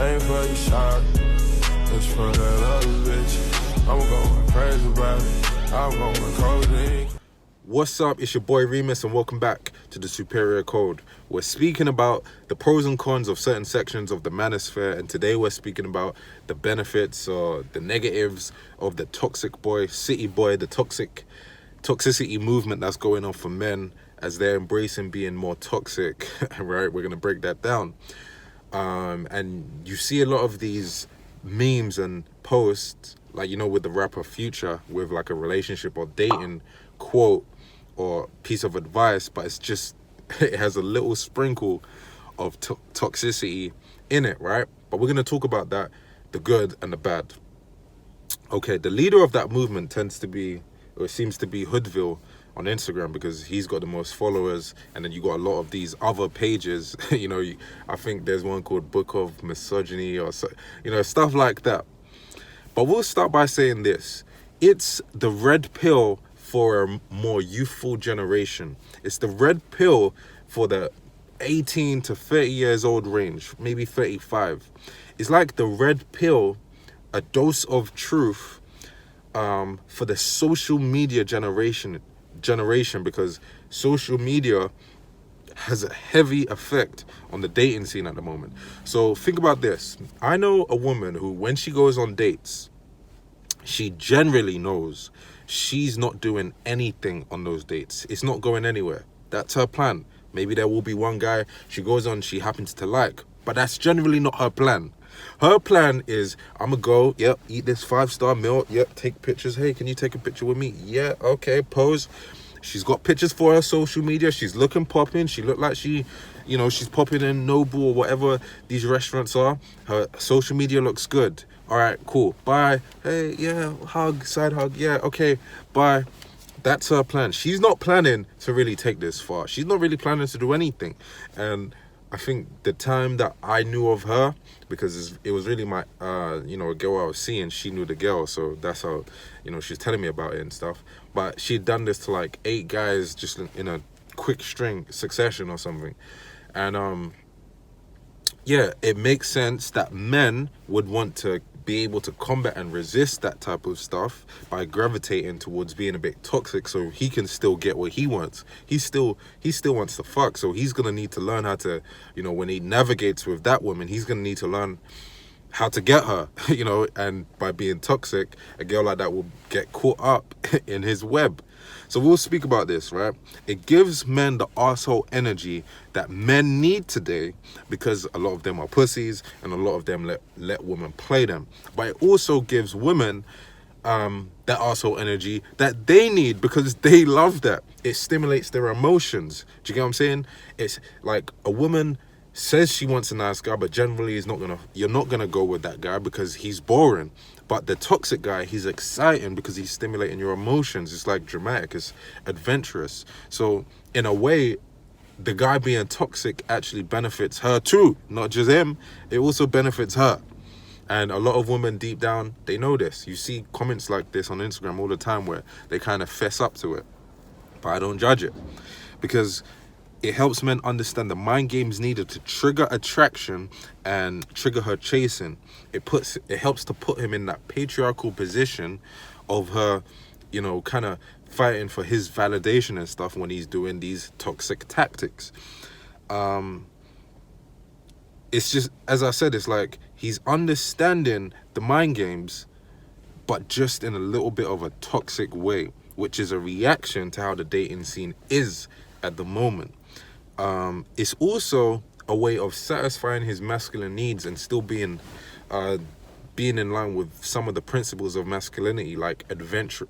Ain't for the shot, it's for that other bitch. I'm going crazy about it. I'm going codeine. What's up? It's your boy Reemus and welcome back to the Superior Code. We're speaking about the pros and cons of certain sections of the manosphere, and today we're speaking about the benefits or the negatives of the toxic boy, city boy, the toxicity movement that's going on for men as they're embracing being more toxic. Right? We're going to break that down. And you see a lot of these memes and posts, like, you know, with the rapper Future, with like a relationship or dating quote or piece of advice, but it's just, it has a little sprinkle of toxicity in it, right? But we're going to talk about that, the good and the bad. Okay, the leader of that movement tends to be, or it seems to be, Hoodville on Instagram, because he's got the most followers, and then you got a lot of these other pages. You know, I think there's one called Book of Misogyny or so, you know, stuff like that. But we'll start by saying this: it's the red pill for a more youthful generation. It's the red pill for the 18 to 30 years old range, maybe 35. It's like the red pill, a dose of truth for the social media generation, because social media has a heavy effect on the dating scene at the moment. So think about this. I know a woman who, when she goes on dates, she generally knows she's not doing anything on those dates. It's not going anywhere. That's her plan. Maybe there will be one guy she goes on she happens to like, but that's generally not her plan. Her plan is, I'm gonna go, yep, eat this 5-star meal, yep, take pictures. Hey, can you take a picture with me? Yeah, okay, pose. She's got pictures for her social media. She's looking popping. She looked like she, you know, she's popping in Noble or whatever these restaurants are. Her social media looks good. All right, cool. Bye. Hey, yeah, hug, side hug. Yeah, okay, bye. That's her plan. She's not planning to really take this far. She's not really planning to do anything. And I think the time that I knew of her, because it was really my, you know, a girl I was seeing, she knew the girl. So that's how, you know, she's telling me about it and stuff. But she'd done this to like 8 guys just in a quick succession or something. And yeah, it makes sense that men would want to be able to combat and resist that type of stuff by gravitating towards being a bit toxic, so he can still get what he wants. He still wants to fuck, so he's gonna need to learn how to, you know, when he navigates with that woman, he's gonna need to learn how to get her, you know. And by being toxic, a girl like that will get caught up in his web. So we'll speak about this, right? It gives men the arsehole energy that men need today, because a lot of them are pussies and a lot of them let women play them. But it also gives women that arsehole energy that they need, because they love that. It stimulates their emotions. Do you get what I'm saying? It's like a woman says she wants a nice guy, but generally you're not gonna go with that guy because he's boring. But the toxic guy, he's exciting because he's stimulating your emotions. It's like dramatic, it's adventurous. So in a way, the guy being toxic actually benefits her too, not just him. It also benefits her. And a lot of women deep down, they know this. You see comments like this on Instagram all the time where they kind of fess up to it. But I don't judge it, because it helps men understand the mind games needed to trigger attraction and trigger her chasing. It helps to put him in that patriarchal position of her, you know, kind of fighting for his validation and stuff when he's doing these toxic tactics. It's just, as I said, it's like he's understanding the mind games, but just in a little bit of a toxic way, which is a reaction to how the dating scene is at the moment. It's also a way of satisfying his masculine needs and still being in line with some of the principles of masculinity, like adventure,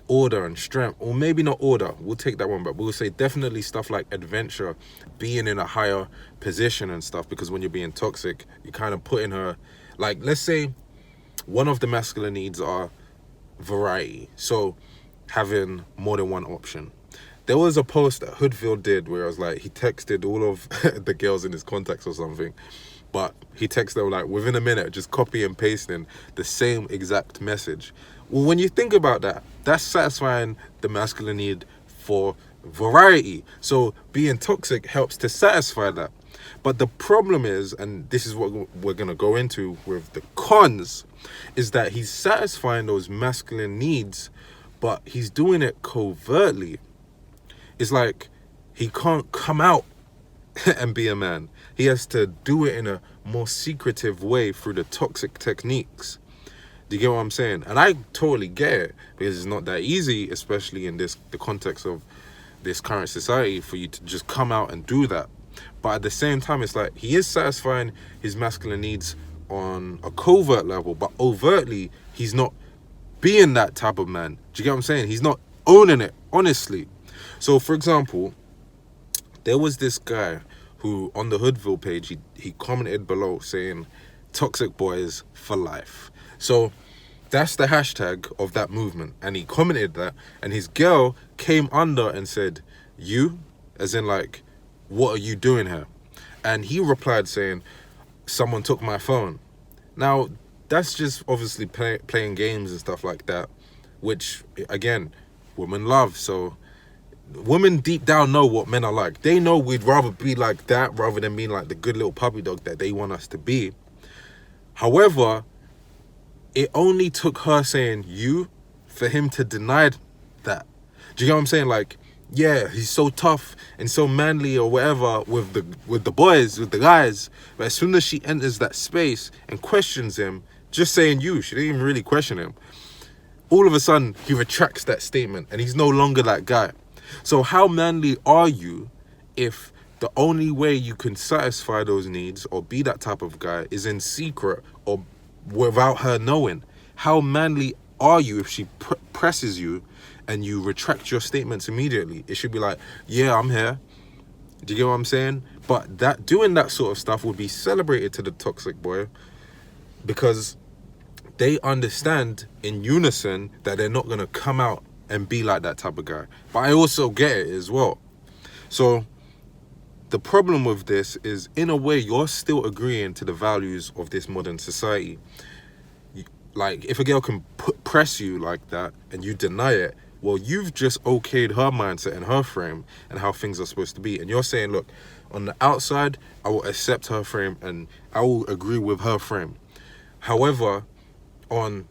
order and strength. Or maybe not order, we'll take that one, but we'll say definitely stuff like adventure, being in a higher position and stuff. Because when you're being toxic, you're kind of putting her, like, let's say one of the masculine needs are variety, so having more than one option. There was a post that Hoodville did where I was like, he texted all of the girls in his contacts or something, but he texted them like within a minute, just copy and pasting the same exact message. Well, when you think about that, that's satisfying the masculine need for variety. So being toxic helps to satisfy that. But the problem is, and this is what we're going to go into with the cons, is that he's satisfying those masculine needs, but he's doing it covertly. It's like he can't come out and be a man. He has to do it in a more secretive way through the toxic techniques. Do you get what I'm saying? And I totally get it, because it's not that easy, especially in the context of this current society, for you to just come out and do that. But at the same time, it's like he is satisfying his masculine needs on a covert level, but overtly, he's not being that type of man. Do you get what I'm saying? He's not owning it, honestly. So, for example, there was this guy who, on the Hoodville page, he commented below saying, "Toxic boys for life." So that's the hashtag of that movement. And he commented that, and his girl came under and said, "You?" As in, like, what are you doing here? And he replied saying, "Someone took my phone." Now, that's just obviously playing games and stuff like that, which, again, women love. So women deep down know what men are like. They know we'd rather be like that rather than being like the good little puppy dog that they want us to be. However, it only took her saying "you" for him to deny that. Do you get what I'm saying? Like, yeah, he's so tough and so manly or whatever with the boys, with the guys. But as soon as she enters that space and questions him, just saying "you," she didn't even really question him. All of a sudden, he retracts that statement and he's no longer that guy. So how manly are you if the only way you can satisfy those needs or be that type of guy is in secret or without her knowing? How manly are you if she presses you and you retract your statements immediately? It should be like, "Yeah, I'm here." Do you get what I'm saying? But that doing that sort of stuff would be celebrated to the toxic boy, because they understand in unison that they're not going to come out and be like that type of guy. But I also get it as well. So the problem with this is, in a way, you're still agreeing to the values of this modern society. Like, if a girl can press you like that and you deny it, well, you've just okayed her mindset and her frame and how things are supposed to be. And you're saying, look, on the outside, I will accept her frame and I will agree with her frame. However, on,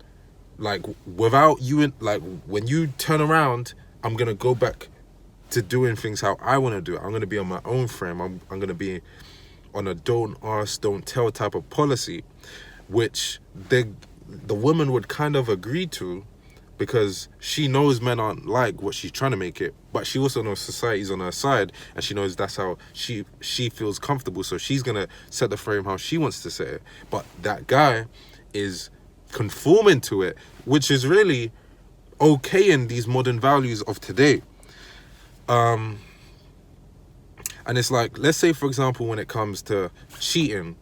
like, without you, like, when you turn around, I'm going to go back to doing things how I want to do it. I'm going to be on my own frame. I'm going to be on a don't ask, don't tell type of policy, which the woman would kind of agree to, because she knows men aren't like what she's trying to make it, but she also knows society's on her side, and she knows that's how she feels comfortable, so she's gonna set the frame how she wants to set it. But that guy is conforming to it, which is really okay in these modern values of today. And it's like, let's say, for example, when it comes to cheating,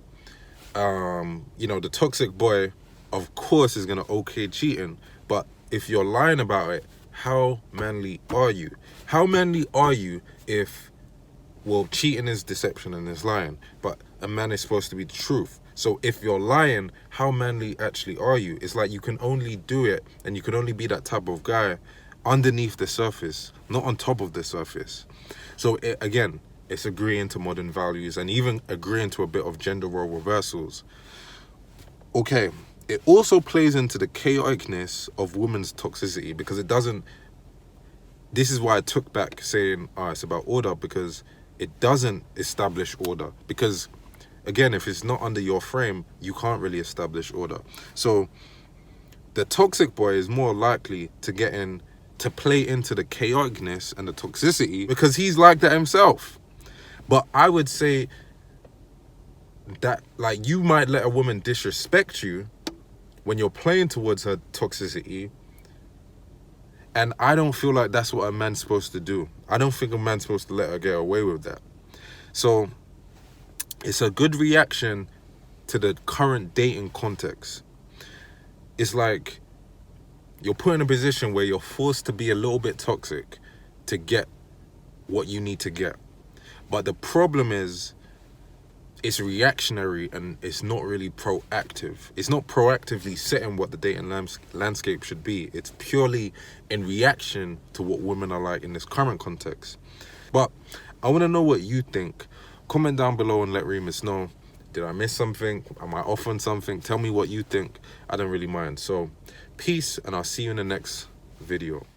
the toxic boy, of course, is gonna okay cheating, but if you're lying about it, how manly are you? How manly are you if, well, cheating is deception and is lying, but a man is supposed to be the truth. So if you're lying, how manly actually are you? It's like you can only do it and you can only be that type of guy underneath the surface, not on top of the surface. So again, it's agreeing to modern values and even agreeing to a bit of gender role reversals. Okay. It also plays into the chaoticness of women's toxicity, because it doesn't... This is why I took back saying, it's about order, because it doesn't establish order. Because, again, if it's not under your frame, you can't really establish order. So the toxic boy is more likely to get in, to play into the chaoticness and the toxicity, because he's like that himself. But I would say that, like, you might let a woman disrespect you when you're playing towards her toxicity, and I don't feel like that's what a man's supposed to do. I don't think a man's supposed to let her get away with that. So it's a good reaction to the current dating context. It's like you're put in a position where you're forced to be a little bit toxic to get what you need to get. But the problem is, it's reactionary and it's not really proactive. It's not proactively setting what the dating landscape should be. It's purely in reaction to what women are like in this current context. But I want to know what you think. Comment down below and let Reemus know. Did I miss something? Am I off on something? Tell me what you think. I don't really mind. So peace, and I'll see you in the next video.